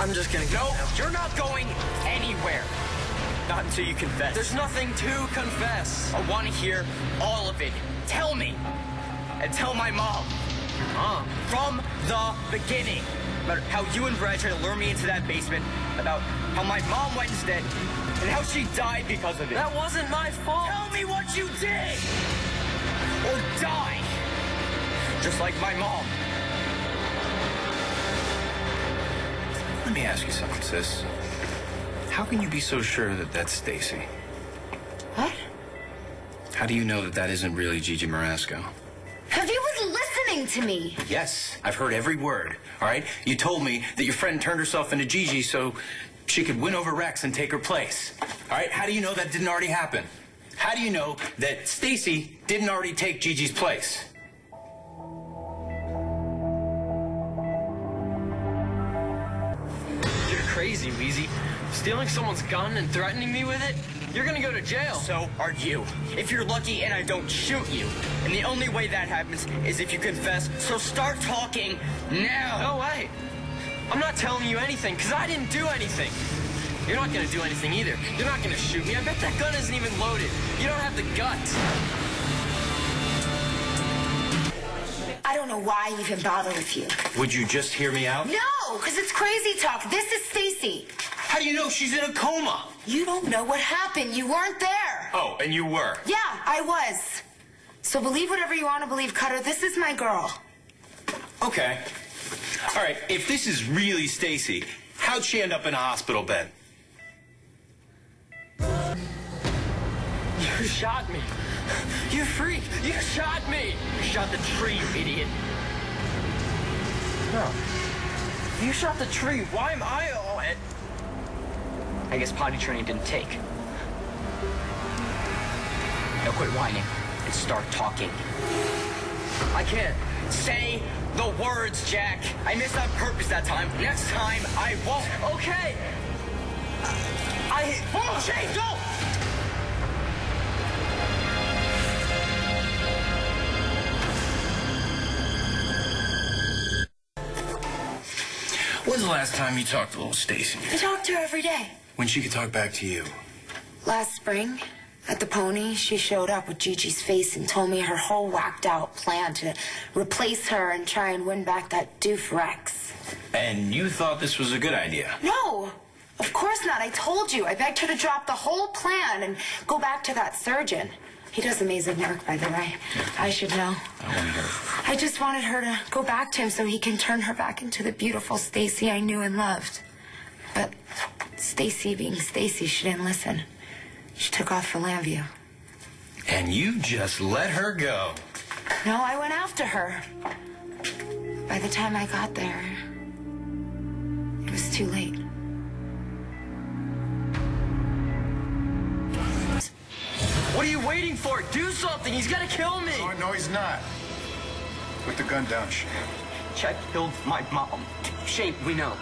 I'm just gonna go. No, you're not going anywhere. Not until you confess. There's nothing to confess. I want to hear all of it. Tell me. And tell my mom. Your mom? From the beginning. About how you and Brad tried to lure me into that basement. About how my mom went instead. And how she died because of it. That wasn't my fault. Tell me what you did. Or die. Just like my mom. Let me ask you something, sis. How can you be so sure that that's Stacy? What? How do you know that that isn't really Gigi Marasco? Because you was listening to me. Yes, I've heard every word, all right? You told me that your friend turned herself into Gigi so she could win over Rex and take her place, all right? How do you know that didn't already happen? How do you know that Stacy didn't already take Gigi's place? You're crazy, Weezy. Stealing someone's gun and threatening me with it? You're gonna go to jail. So are you. If you're lucky and I don't shoot you. And the only way that happens is if you confess. So start talking now. No way. I'm not telling you anything, because I didn't do anything. You're not gonna do anything either. You're not gonna shoot me. I bet that gun isn't even loaded. You don't have the guts. I don't know why I even bother with you. Would you just hear me out? No, because it's crazy talk. This is Stacy. How do you know she's in a coma? You don't know what happened. You weren't there. Oh, and you were? Yeah, I was. So believe whatever you want to believe, Cutter. This is my girl. Okay. All right, if this is really Stacy, how'd she end up in a hospital bed? You shot me. You freak. You shot me. You shot the tree, you idiot. No. You shot the tree. Why am I all it? I guess potty training didn't take. Now quit whining and start talking. I can't. Say the words, Jack. I missed on purpose that time. Next time, I won't. Okay. Oh, Jay, don't! When's the last time you talked to little Stacy? I talk to her every day. When she could talk back to you? Last spring, at the Pony, she showed up with Gigi's face and told me her whole whacked-out plan to replace her and try and win back that doof Rex. And you thought this was a good idea? No, of course not. I told you. I begged her to drop the whole plan and go back to that surgeon. He does amazing work, by the way. I should know. I want to hear it. I just wanted her to go back to him so he can turn her back into the beautiful Stacy I knew and loved. But Stacy being Stacy, she didn't listen. She took off for Lambview. And you just let her go? No, I went after her. By the time I got there, it was too late. What are you waiting for? Do something. He's gonna kill me. Oh, no, he's not. Put the gun down, Shane. Jack killed my mom. Shane, we know.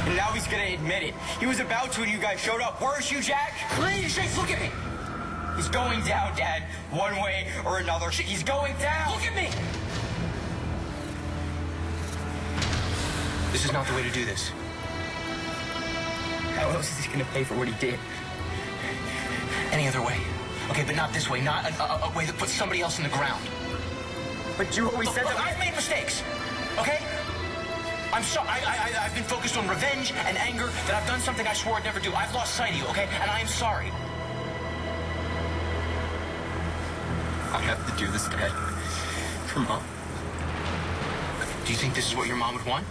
And now he's gonna admit it. He was about to when you guys showed up. Weren't you, Jack? Please, Shane, look at me. He's going down, Dad. One way or another. He's going down. Look at me. This is not the way to do this. How else is he gonna pay for what he did? Any other way. Okay, but not this way. Not a way that puts somebody else in the ground. But you always said Look, that. I've made mistakes, okay? I'm sorry. I've been focused on revenge and anger, that I've done something I swore I'd never do. I've lost sight of you, okay? And I am sorry. I have to do this, Dad. For Mom. Do you think this is what your mom would want?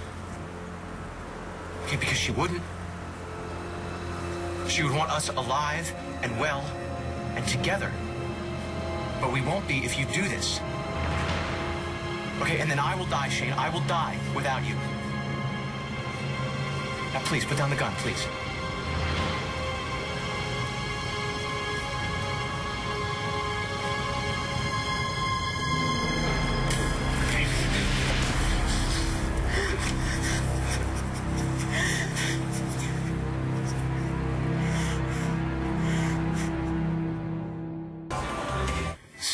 Okay, because she wouldn't. She would want us alive and well and together. But we won't be if you do this. Okay, and then I will die, Shane. I will die without you. Now, please, put down the gun, please.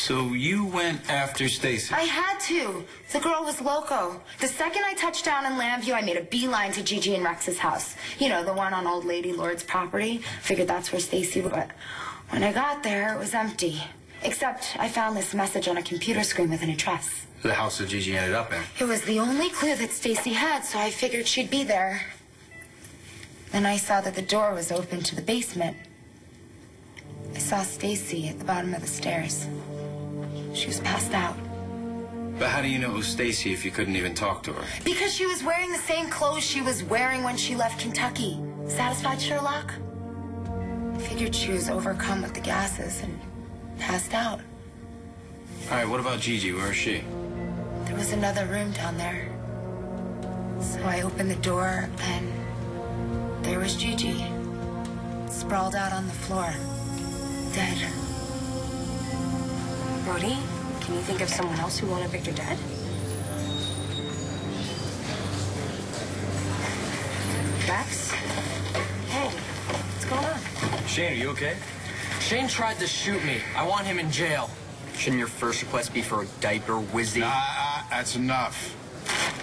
So you went after Stacy? I had to. The girl was loco. The second I touched down in Lambview, I made a beeline to Gigi and Rex's house. You know, the one on Old Lady Lord's property. Figured that's where Stacy was. But when I got there, it was empty. Except I found this message on a computer screen with an address. The house that Gigi ended up in. It was the only clue that Stacy had, so I figured she'd be there. Then I saw that the door was open to the basement. I saw Stacy at the bottom of the stairs. She was passed out. But how do you know it was Stacy if you couldn't even talk to her? Because she was wearing the same clothes she was wearing when she left Kentucky. Satisfied, Sherlock? Figured she was overcome with the gases and passed out. All right, what about Gigi? Where is she? There was another room down there. So I opened the door and there was Gigi, sprawled out on the floor, dead. Brody, can you think of someone else who wanted Victor dead? Rex? Hey, what's going on? Shane, are you okay? Shane tried to shoot me. I want him in jail. Shouldn't your first request be for a diaper, Wizzy? That's enough.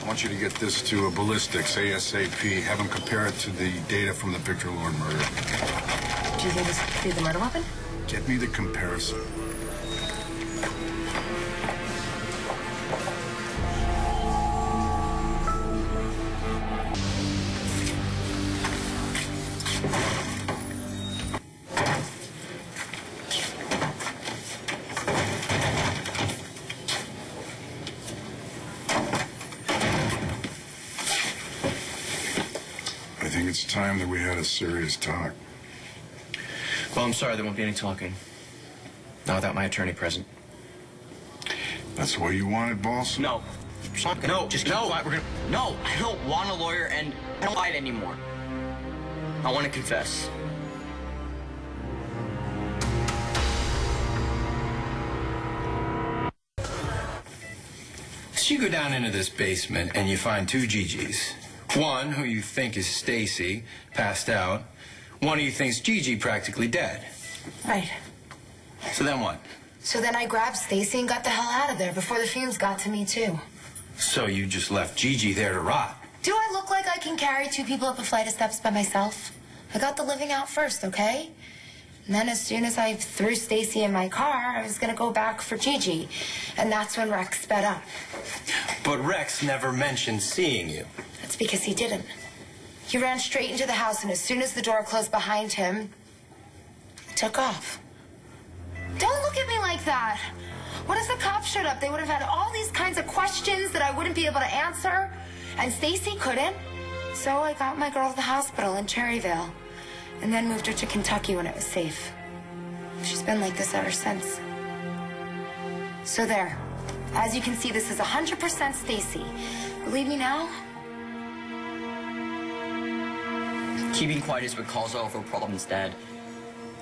I want you to get this to a ballistics ASAP. Have them compare it to the data from the Victor Lord murder. Do you think this could be the murder weapon? Get me the comparison. I think it's time that we had a serious talk. Well, I'm sorry, there won't be any talking. Not without my attorney present. That's the way you want it, boss? No. No, just keep quiet. We're gonna... No, I don't want a lawyer, and I don't fight anymore. I want to confess. So you go down into this basement and you find two Gigis. One who you think is Stacy, passed out. One who you think's Gigi, practically dead. Right. So then what? So then I grabbed Stacy and got the hell out of there before the fumes got to me, too. So you just left Gigi there to rot? Do I look like I can carry two people up a flight of steps by myself? I got the living out first, okay? And then as soon as I threw Stacy in my car, I was going to go back for Gigi. And that's when Rex sped up. But Rex never mentioned seeing you. That's because he didn't. He ran straight into the house, and as soon as the door closed behind him, he took off. Don't look at me like that. What if the cops showed up? They would have had all these kinds of questions that I wouldn't be able to answer. And Stacy couldn't. So I got my girl to the hospital in Cherryvale. And then moved her to Kentucky when it was safe. She's been like this ever since. So there. As you can see, this is 100% Stacy. Believe me now? Keeping quiet is what causes all of our problems, Dad.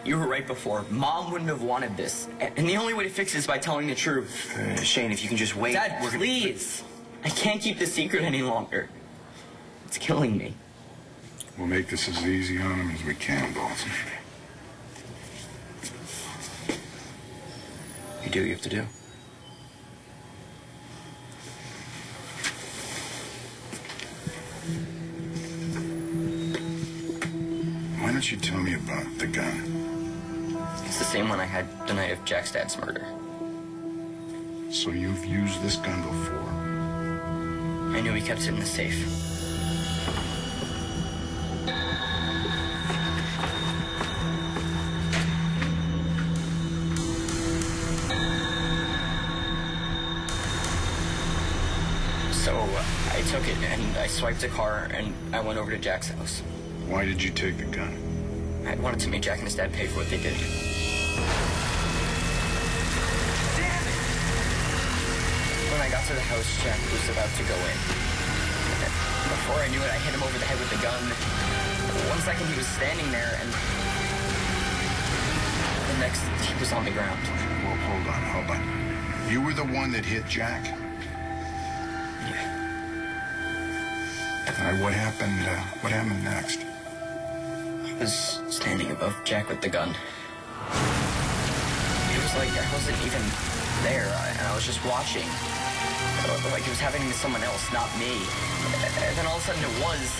You were right before. Mom wouldn't have wanted this. And the only way to fix it is by telling the truth. Shane, if you can just wait... Dad, please. I can't keep this secret any longer. It's killing me. We'll make this as easy on him as we can, boss. You do what you have to do. Why don't you tell me about the gun? It's the same one I had the night of Jack's dad's murder. So you've used this gun before? I knew he kept it in the safe. So I took it and I swiped the car and I went over to Jack's house. Why did you take the gun? I wanted to make Jack and his dad pay for what they did. Damn it! When I got to the house, Jack was about to go in. Before I knew it, I hit him over the head with the gun. 1 second he was standing there, and the next he was on the ground. Well, hold on. You were the one that hit Jack? Yeah. All right, what happened next? I was standing above Jack with the gun. It was like I wasn't even there, and I was just watching. Like he was having it with someone else, not me. And then all of a sudden it was.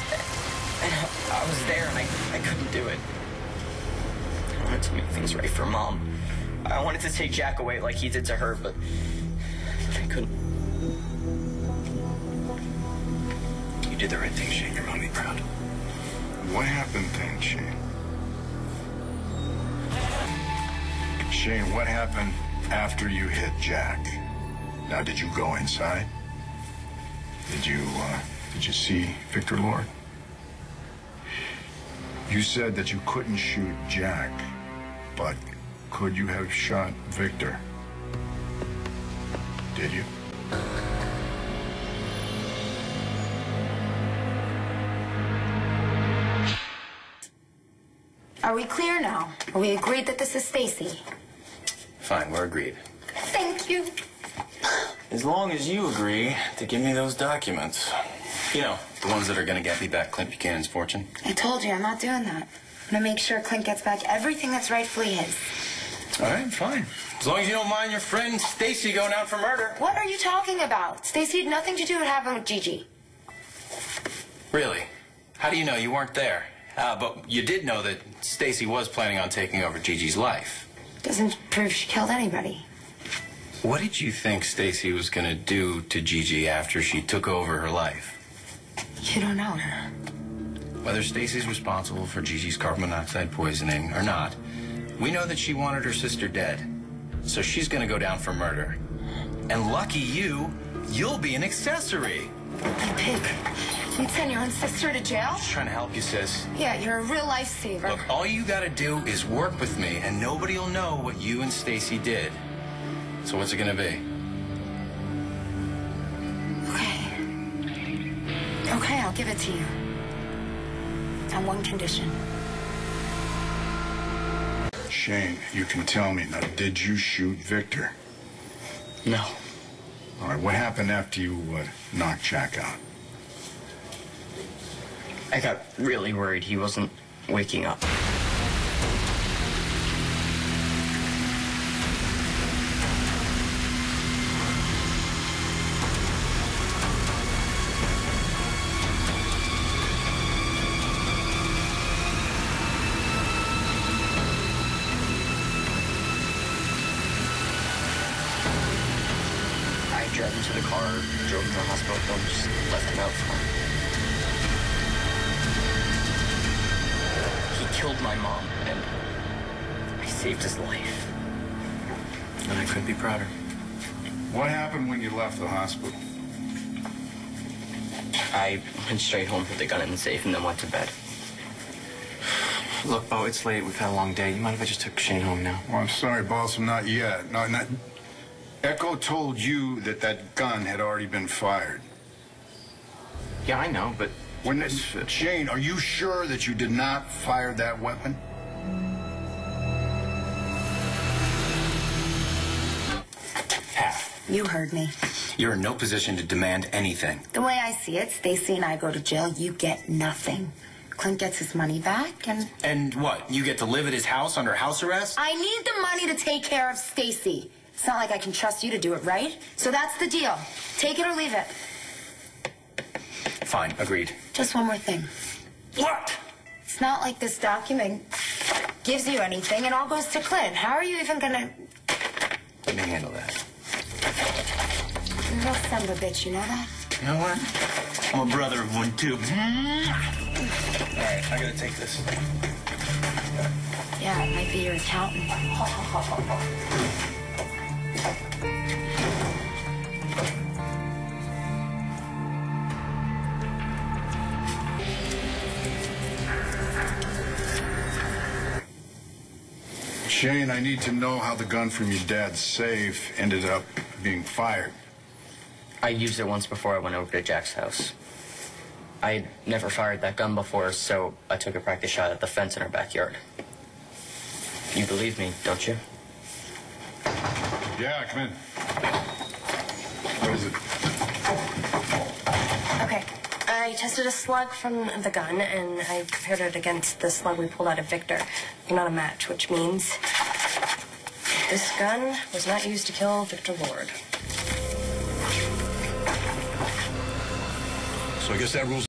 And I was there, and I couldn't do it. I wanted to make things right for Mom. I wanted to take Jack away like he did to her, but I couldn't. You did the right thing, Shane. Your mommy proud. What happened then, Shane? Shane, what happened after you hit Jack? Now, did you go inside? Did you see Victor Lord? You said that you couldn't shoot Jack, but could you have shot Victor? Did you? Are we clear now? Are we agreed that this is Stacy? Fine, we're agreed. Thank you. As long as you agree to give me those documents. You know, the ones that are going to get me back Clint Buchanan's fortune. I told you, I'm not doing that. I'm gonna make sure Clint gets back everything that's rightfully his. All right, fine. As long as you don't mind your friend Stacy going out for murder. What are you talking about? Stacy had nothing to do with what happened with Gigi. Really? How do you know? You weren't there. But you did know that Stacy was planning on taking over Gigi's life. Doesn't prove she killed anybody. What did you think Stacy was going to do to Gigi after she took over her life? You don't know. Whether Stacy's responsible for Gigi's carbon monoxide poisoning or not, we know that she wanted her sister dead. So she's going to go down for murder. And lucky you'll be an accessory. You pig. You'd send your own sister to jail? Just trying to help you, sis. Yeah, you're a real lifesaver. Look, all you got to do is work with me, and nobody will know what you and Stacy did. So what's it going to be? Okay, I'll give it to you. On one condition. Shane, you can tell me now, did you shoot Victor? No. All right, what happened after you knocked Jack out? I got really worried he wasn't waking up. I drove him to the car, drove him to the hospital, and just left him out front. He killed my mom, and I saved his life. And I couldn't be prouder. What happened when you left the hospital? I went straight home, put the gun in the safe, and then went to bed. Look, Bo, it's late. We've had a long day. You mind if I just took Shane home now? Well, I'm sorry, boss, not yet. No, not... Echo told you that that gun had already been fired. Yeah, I know, but... Shane, are you sure that you did not fire that weapon? Half. You heard me. You're in no position to demand anything. The way I see it, Stacy and I go to jail, you get nothing. Clint gets his money back, and... And what? You get to live at his house under house arrest? I need the money to take care of Stacy. It's not like I can trust you to do it, right? So that's the deal. Take it or leave it. Fine, agreed. Just one more thing. What? It's not like this document gives you anything. It all goes to Clint. How are you even gonna... Let me handle that. You're a real son of a bitch, you know that? You know what? I'm a brother of one, too. All right, I gotta take this. Yeah, it might be your accountant. Shane, I need to know how the gun from your dad's safe ended up being fired. I used it once before I went over to Jack's house. I'd never fired that gun before, so I took a practice shot at the fence in our backyard. You believe me, don't you? Yeah, come in. What is it? Okay. I tested a slug from the gun, and I compared it against the slug we pulled out of Victor. They're not a match, which means this gun was not used to kill Victor Lord. So I guess that rules